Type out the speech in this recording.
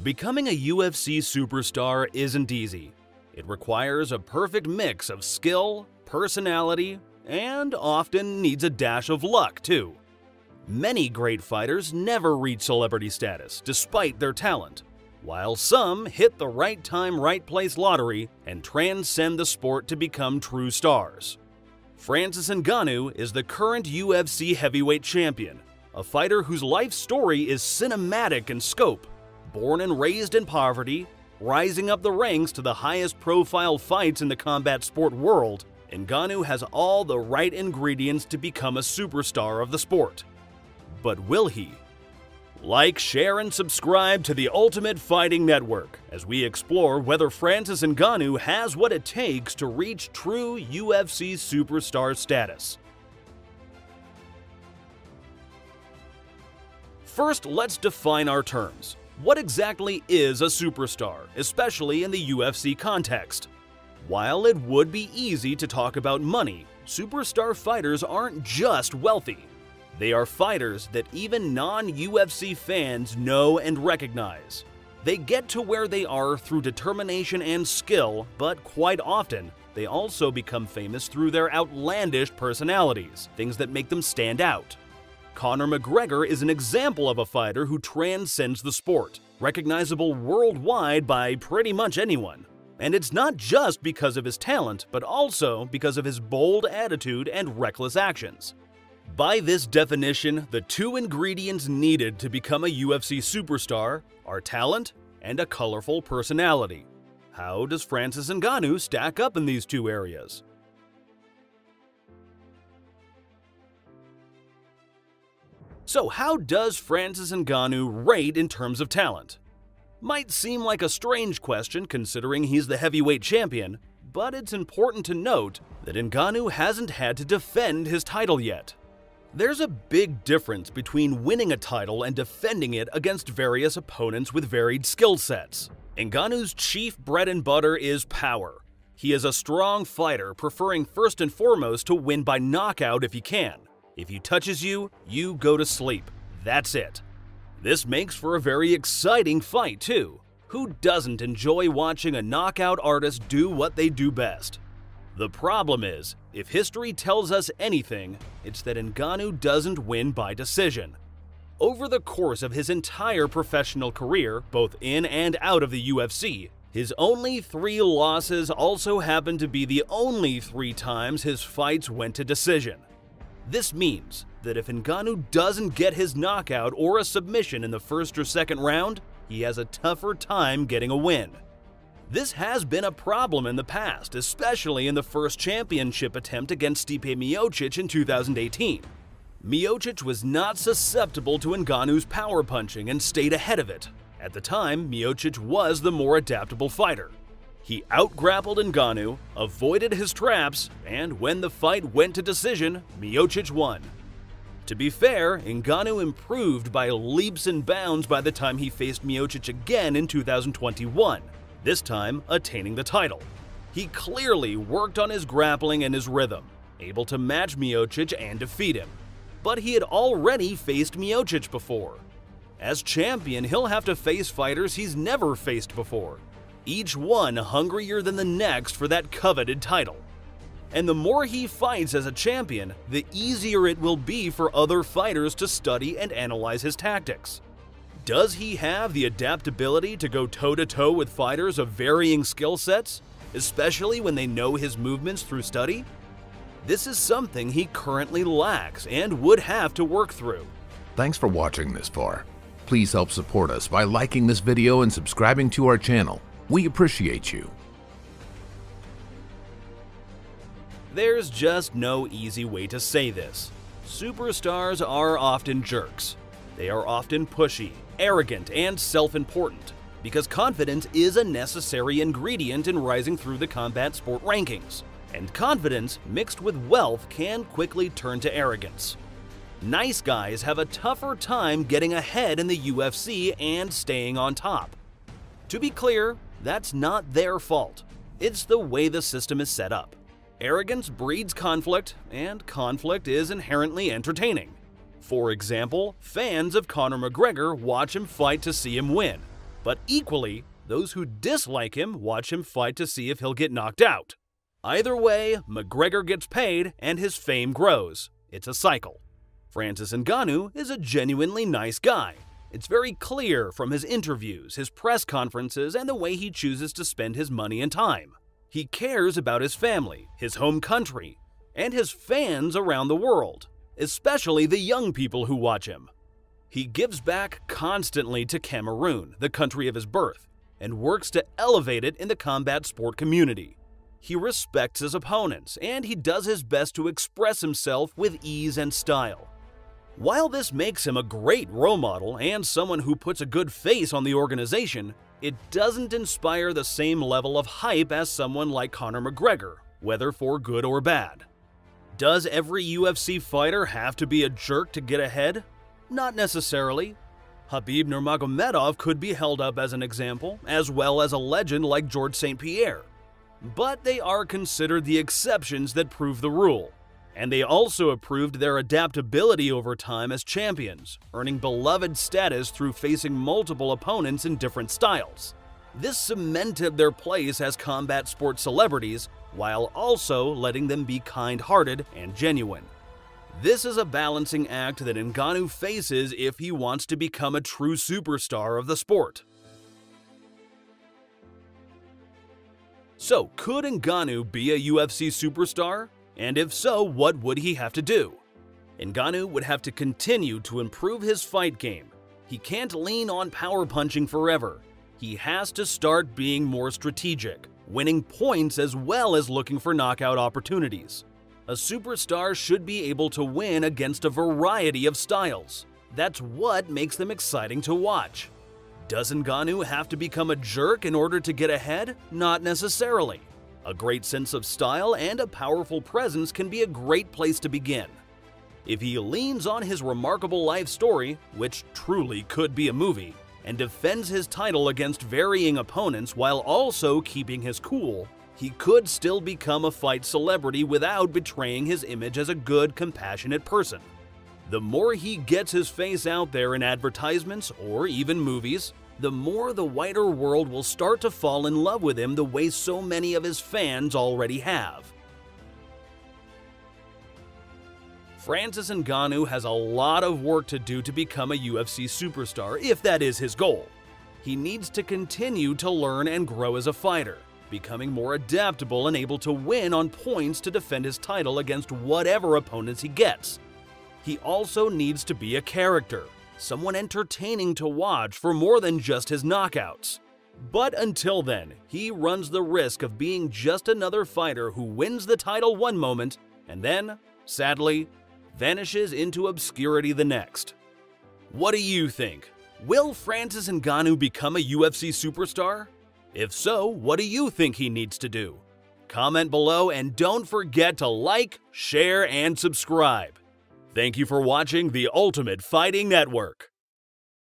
Becoming a UFC superstar isn't easy. It requires a perfect mix of skill, personality, and often needs a dash of luck, too. Many great fighters never reach celebrity status despite their talent, while some hit the right time, right place lottery and transcend the sport to become true stars. Francis Ngannou is the current UFC heavyweight champion, a fighter whose life story is cinematic in scope. Born and raised in poverty, rising up the ranks to the highest profile fights in the combat sport world, Ngannou has all the right ingredients to become a superstar of the sport. But will he? Like, share, and subscribe to the Ultimate Fighting Network as we explore whether Francis Ngannou has what it takes to reach true UFC superstar status. First, let's define our terms. What exactly is a superstar, especially in the UFC context? While it would be easy to talk about money, superstar fighters aren't just wealthy. They are fighters that even non-UFC fans know and recognize. They get to where they are through determination and skill, but quite often, they also become famous through their outlandish personalities, things that make them stand out. Conor McGregor is an example of a fighter who transcends the sport, recognizable worldwide by pretty much anyone. And it's not just because of his talent, but also because of his bold attitude and reckless actions. By this definition, the two ingredients needed to become a UFC superstar are talent and a colorful personality. How does Francis Ngannou stack up in these two areas? So how does Francis Ngannou rate in terms of talent? Might seem like a strange question considering he's the heavyweight champion, but it's important to note that Ngannou hasn't had to defend his title yet. There's a big difference between winning a title and defending it against various opponents with varied skill sets. Ngannou's chief bread and butter is power. He is a strong fighter, preferring first and foremost to win by knockout if he can. If he touches you, you go to sleep. That's it. This makes for a very exciting fight, too. Who doesn't enjoy watching a knockout artist do what they do best? The problem is, if history tells us anything, it's that Ngannou doesn't win by decision. Over the course of his entire professional career, both in and out of the UFC, his only 3 losses also happen to be the only 3 times his fights went to decision. This means that if Ngannou doesn't get his knockout or a submission in the first or second round, he has a tougher time getting a win. This has been a problem in the past, especially in the first championship attempt against Stipe Miocic in 2018. Miocic was not susceptible to Ngannou's power punching and stayed ahead of it. At the time, Miocic was the more adaptable fighter. He out-grappled Ngannou, avoided his traps, and when the fight went to decision, Miocic won. To be fair, Ngannou improved by leaps and bounds by the time he faced Miocic again in 2021, this time attaining the title. He clearly worked on his grappling and his rhythm, able to match Miocic and defeat him. But he had already faced Miocic before. As champion, he'll have to face fighters he's never faced before, each one hungrier than the next for that coveted title. And the more he fights as a champion, the easier it will be for other fighters to study and analyze his tactics. Does he have the adaptability to go toe-to-toe with fighters of varying skill sets, especially when they know his movements through study? This is something he currently lacks and would have to work through. Thanks for watching this far. Please help support us by liking this video and subscribing to our channel. We appreciate you. There's just no easy way to say this. Superstars are often jerks. They are often pushy, arrogant, and self-important, because confidence is a necessary ingredient in rising through the combat sport rankings. And confidence mixed with wealth can quickly turn to arrogance. Nice guys have a tougher time getting ahead in the UFC and staying on top. To be clear, that's not their fault. It's the way the system is set up. Arrogance breeds conflict, and conflict is inherently entertaining. For example, fans of Conor McGregor watch him fight to see him win. But equally, those who dislike him watch him fight to see if he'll get knocked out. Either way, McGregor gets paid and his fame grows. It's a cycle. Francis Ngannou is a genuinely nice guy. It's very clear from his interviews, his press conferences, and the way he chooses to spend his money and time. He cares about his family, his home country, and his fans around the world, especially the young people who watch him. He gives back constantly to Cameroon, the country of his birth, and works to elevate it in the combat sport community. He respects his opponents, and he does his best to express himself with ease and style. While this makes him a great role model and someone who puts a good face on the organization, it doesn't inspire the same level of hype as someone like Conor McGregor, whether for good or bad. Does every UFC fighter have to be a jerk to get ahead? Not necessarily. Khabib Nurmagomedov could be held up as an example, as well as a legend like Georges St. Pierre. But they are considered the exceptions that prove the rule. And they also proved their adaptability over time as champions, earning beloved status through facing multiple opponents in different styles. This cemented their place as combat sports celebrities, while also letting them be kind-hearted and genuine. This is a balancing act that Ngannou faces if he wants to become a true superstar of the sport. So, could Ngannou be a UFC superstar? And if so, what would he have to do? Ngannou would have to continue to improve his fight game. He can't lean on power punching forever. He has to start being more strategic, winning points as well as looking for knockout opportunities. A superstar should be able to win against a variety of styles. That's what makes them exciting to watch. Does Ngannou have to become a jerk in order to get ahead? Not necessarily. A great sense of style and a powerful presence can be a great place to begin. If he leans on his remarkable life story, which truly could be a movie, and defends his title against varying opponents while also keeping his cool, he could still become a fight celebrity without betraying his image as a good, compassionate person. The more he gets his face out there in advertisements or even movies, the more the wider world will start to fall in love with him the way so many of his fans already have. Francis Ngannou has a lot of work to do to become a UFC superstar, if that is his goal. He needs to continue to learn and grow as a fighter, becoming more adaptable and able to win on points to defend his title against whatever opponents he gets. He also needs to be a character, someone entertaining to watch for more than just his knockouts. But until then, he runs the risk of being just another fighter who wins the title one moment and then, sadly, vanishes into obscurity the next. What do you think? Will Francis Ngannou become a UFC superstar? If so, what do you think he needs to do? Comment below and don't forget to like, share, and subscribe. Thank you for watching the Ultimate Fighting Network.